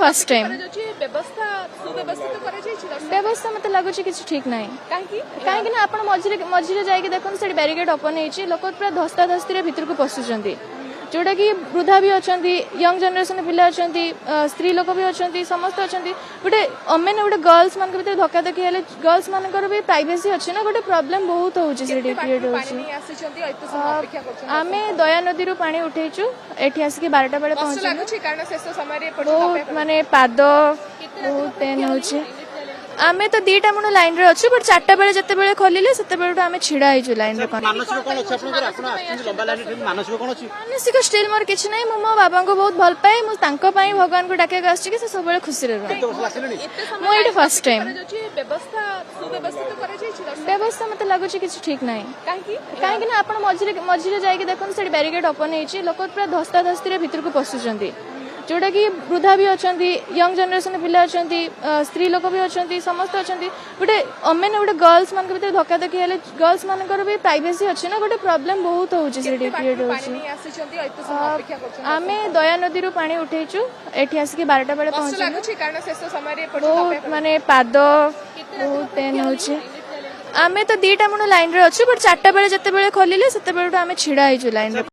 First time व्यवस्था व्यवस्था मत लगुच कि ठीक ना कहीं आप मझे जाकि देखो से बैरिकेड ओपन हो लोक पूरा धस्ता धस्ती भितर को पशुंट जोटा कि वृद्धा भी अच्छा यंग जनरेशन पिला अच्छा स्त्री लोक भी अच्छा समस्त अच्छा गोटे मैंने गोटे गर्ल्स मान भर धक्का धक्की हेल्ले गर्ल्स मानकर भी प्राइवेसी अच्छे ना गोटे प्रोब्लेम बहुत होची आम दया नदी रू पानी उठेचु एठी आसिक 12टा बेले पहुंचु बहुत माने पाद बहुत पेन होची आमे तो 2टा मुण लाइन रे अच्छु बट 4टा बेले जते बेले खोलिले सेते बेले आमे छिड़ा हेजु लाइन रे मानसिक कोन अछि आपन आपण आछन लंबा लाइन रे मानसिक कोन अछि मानसिक स्टिल मोर किछ नै मो बाबा को बहुत भल पाए मु तांको पई भगवान को डाके आछि कि से सब बेले खुशी रे रहे मो एटा फर्स्ट टाइम व्यवस्था मत लगुच कि ठीक ना कहीं आप मझे जाकि देखो से बैरिकेड ओपन हो लोक पूरा धस्ता धस्ती भितर को पशुंट जोटा कि वृद्धा भी अच्छा यंग जनरेशन पिला अच्छा स्त्री लोक भी अच्छा समस्त अच्छा गोटे मैंने गोटे गर्ल्स मान भर धक्का धक्की हेल्ले गर्ल्स मानकर भी प्राइवेसी अच्छे ना गोटे प्रोब्लेम बहुत होची आम दया नदी रू पानी उठेचु एठी आसिक 12टा बेले पहुंचु बहुत माने पाद बहुत पेन होची आमे तो 2टा मुण लाइन रे अच्छु बट 4टा बेले जते बेले खोलिले सेते बेले आमे छिड़ा हेजु लाइन रे।